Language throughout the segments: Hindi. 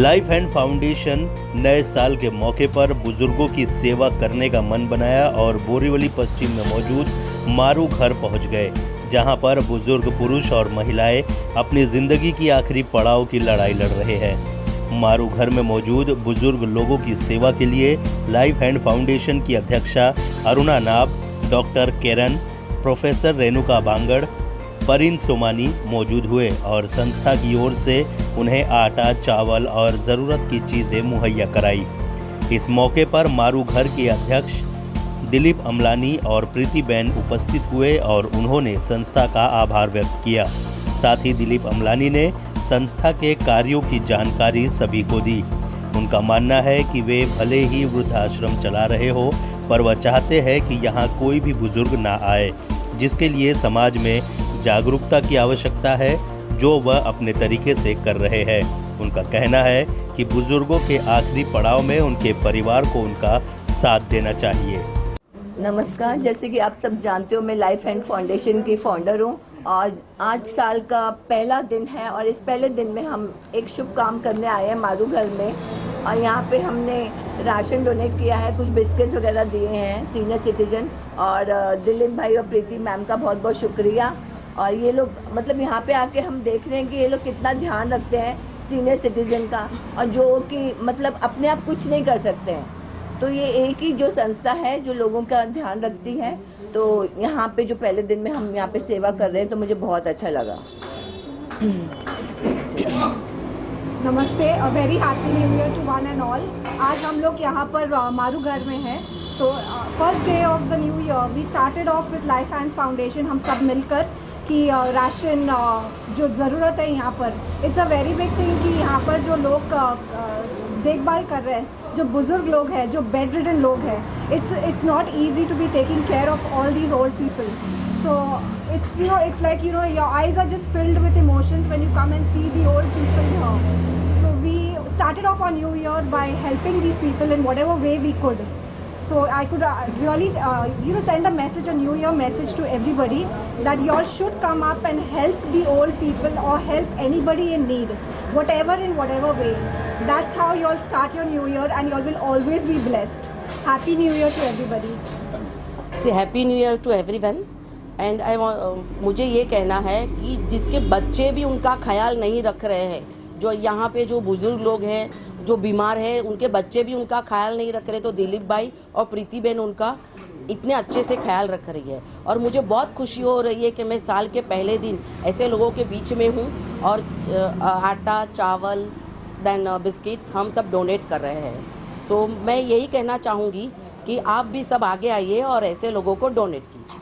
लाइफ हैंड फाउंडेशन नए साल के मौके पर बुजुर्गों की सेवा करने का मन बनाया और बोरीवली पश्चिम में मौजूद मारू घर पहुंच गए, जहां पर बुजुर्ग पुरुष और महिलाएं अपनी जिंदगी की आखिरी पड़ाव की लड़ाई लड़ रहे हैं। मारू घर में मौजूद बुजुर्ग लोगों की सेवा के लिए लाइफ हैंड फाउंडेशन की अध्यक्षा अरुणा नाब, डॉक्टर केरन, प्रोफेसर रेणुका बांगड़, परिन सोमानी मौजूद हुए और संस्था की ओर से उन्हें आटा, चावल और ज़रूरत की चीज़ें मुहैया कराई। इस मौके पर मारू घर के अध्यक्ष दिलीप अमलानी और प्रीतिबेन उपस्थित हुए और उन्होंने संस्था का आभार व्यक्त किया। साथ ही दिलीप अमलानी ने संस्था के कार्यों की जानकारी सभी को दी। उनका मानना है कि वे भले ही वृद्धाश्रम चला रहे हो, पर वह चाहते हैं कि यहाँ कोई भी बुजुर्ग ना आए, जिसके लिए समाज में जागरूकता की आवश्यकता है, जो वह अपने तरीके से कर रहे हैं। उनका कहना है कि बुजुर्गों के आखिरी पड़ाव में उनके परिवार को उनका साथ देना चाहिए। नमस्कार, जैसे कि आप सब जानते हो, मैं लाइफ हैंड फाउंडेशन की फाउंडर हूँ और आज साल का पहला दिन है और इस पहले दिन में हम एक शुभ काम करने आए हैं मारू घर में। और यहाँ पे हमने राशन डोनेट किया है, कुछ बिस्किट्स वगैरह दिए हैं सीनियर सिटीजन, और दिलीप भाई और प्रीति मैम का बहुत बहुत शुक्रिया। और ये लोग मतलब यहाँ पे आके हम देख रहे हैं कि ये लोग कितना ध्यान रखते हैं सीनियर सिटीजन का, और जो कि मतलब अपने आप कुछ नहीं कर सकते हैं, तो ये एक ही जो संस्था है जो लोगों का ध्यान रखती है। तो यहाँ पे जो पहले दिन में हम यहाँ पे सेवा कर रहे हैं, तो मुझे बहुत अच्छा लगा। नमस्ते, a very happy new year to one and all. आज हम लोग यहाँ पर मारू घर में हैं। तो first day of the new year we started off with life hands foundation, हम सब मिलकर कि राशन जो ज़रूरत है यहाँ पर, it's a very big thing कि यहाँ पर जो लोग देखभाल कर रहे हैं, जो बुज़ुर्ग लोग हैं, जो बेड रिडन लोग हैं, it's not easy to be taking care of all these old people. So it's like your eyes are just filled with emotions when you come and see the old people here. So we started off our new year by helping these people in whatever way we could. So I could really send a message, a new year message to everybody, that you all should come up and help the old people or help anybody in need, in whatever way. That's how you all start your new year and you all will always be blessed. Happy New Year to everybody. Say Happy New Year to everyone. And मुझे ये कहना है कि जिसके बच्चे भी उनका ख्याल नहीं रख रहे हैं, जो यहाँ पे जो बुजुर्ग लोग हैं, जो बीमार हैं, उनके बच्चे भी उनका ख्याल नहीं रख रहे, तो दिलीप भाई और प्रीति बहन उनका इतने अच्छे से ख्याल रख रही है। और मुझे बहुत खुशी हो रही है कि मैं साल के पहले दिन ऐसे लोगों के बीच में हूँ और आटा, चावल, देन बिस्किट्स हम सब डोनेट कर रहे हैं। सो मैं यही कहना चाहूँगी कि आप भी सब आगे आइए और ऐसे लोगों को डोनेट कीजिए।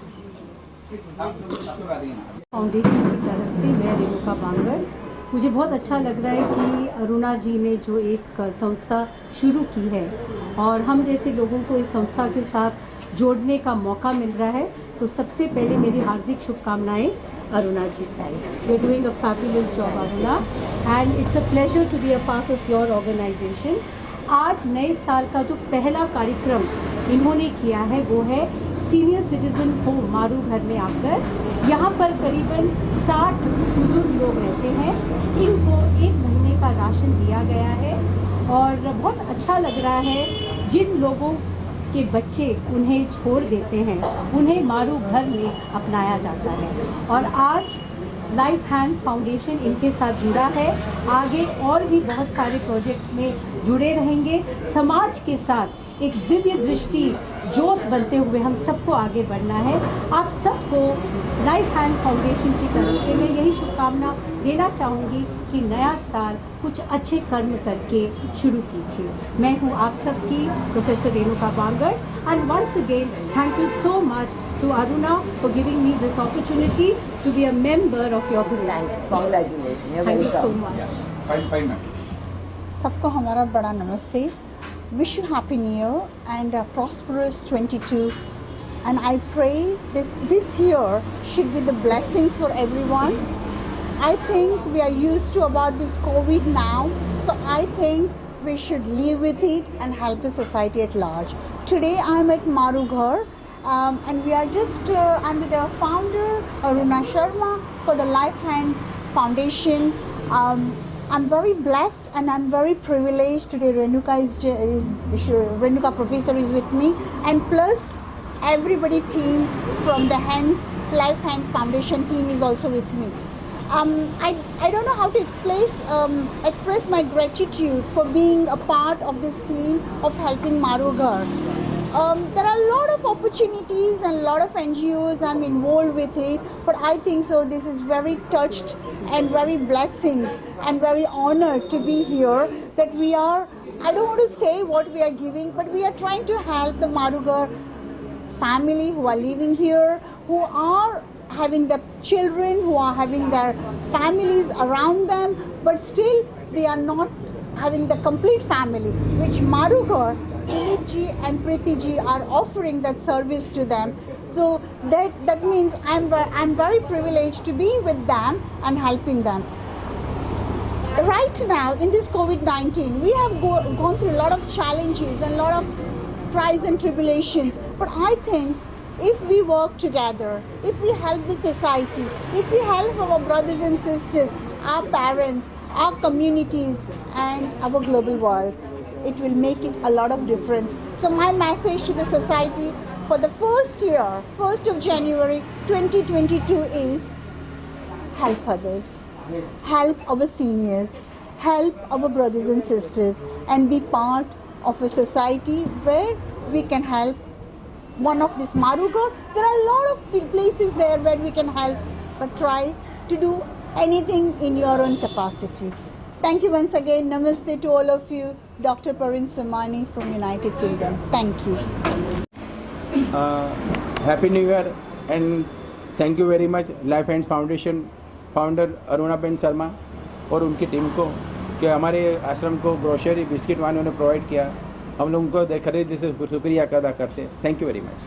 फाउंडेशन की तरफ से मैं रेणुका बांगड़, मुझे बहुत अच्छा लग रहा है कि अरुणा जी ने जो एक संस्था शुरू की है और हम जैसे लोगों को इस संस्था के साथ जोड़ने का मौका मिल रहा है, तो सबसे पहले मेरी हार्दिक शुभकामनाएं Aruna ji. You are doing a fabulous job Aruna and it's a pleasure to be a part of your organisation. आज नए साल का जो पहला कार्यक्रम इन्होंने किया है वो है सीनियर सिटीजन होम मारू घर में आकर, यहाँ पर करीबन 60 बुजुर्ग लोग रहते हैं, इनको 1 महीने का राशन दिया गया है और बहुत अच्छा लग रहा है। जिन लोगों के बच्चे उन्हें छोड़ देते हैं, उन्हें मारू घर में अपनाया जाता है और आज लाइफ हैंड्स फाउंडेशन इनके साथ जुड़ा है। आगे और भी बहुत सारे प्रोजेक्ट्स में जुड़े रहेंगे। समाज के साथ एक दिव्य दृष्टि ज्योत बनते हुए हम सबको आगे बढ़ना है। आप सबको लाइफ हैंड फाउंडेशन की तरफ से मैं यही शुभकामना देना चाहूँगी कि नया साल कुछ अच्छे कर्म करके शुरू कीजिए। मैं हूँ आप सबकी professor Renuka Bangar and once again thank you so much to Aruna for giving me this opportunity to be a member of your group. Congratulations. Thank you so much. Fine. सबको हमारा बड़ा नमस्ते। Wish you happy new year and a prosperous 22. And I pray this year should be the blessings for everyone. I think we are used to about this COVID now, so I think we should live with it and help the society at large. Today I am at Maru Ghar. And we are just, I'm with the founder, Aruna Sharma, for the Life Hand Foundation. I'm very blessed and I'm very privileged today. Renuka Professor is with me, and plus everybody team from the Life Hands Foundation team is also with me. I don't know how to express my gratitude for being a part of this team of helping Maru Ghar. There are a lot of opportunities and a lot of NGOs I'm involved with it, but I think so this is very touched and very blessings and very honored to be here, that we are, I don't want to say what we are giving, but we are trying to help the Maru Ghar family who are living here, who are having the children, who are having their families around them, but still they are not having the complete family, which Maru Ghar, Dilip ji and Priti ji are offering that service to them. So that means I'm very privileged to be with them and helping them. Right now in this COVID-19, we have gone through a lot of challenges and a lot of trials and tribulations, but I think if we work together, if we help the society, if we help our brothers and sisters, our parents, our communities and our global world, it will make it a lot of difference. So my message to the society for the first year, 1st of January 2022 is help others, help our seniors, help our brothers and sisters, and be part of a society where we can help one of this Maru Ghar. There are a lot of places there where we can help, but try to do anything in your own capacity. Thank you once again. Namaste to all of you. Dr. Parin Somani from United Kingdom. Thank you. Happy New Year and thank you very much Life Hands Foundation founder Arunaben Sharma और उनकी टीम को कि हमारे आश्रम को ग्रोसरी बिस्किट वालों ने प्रोवाइड किया। हम लोगों को खरीद से शुक्रिया अदा करते हैं। Thank you very much.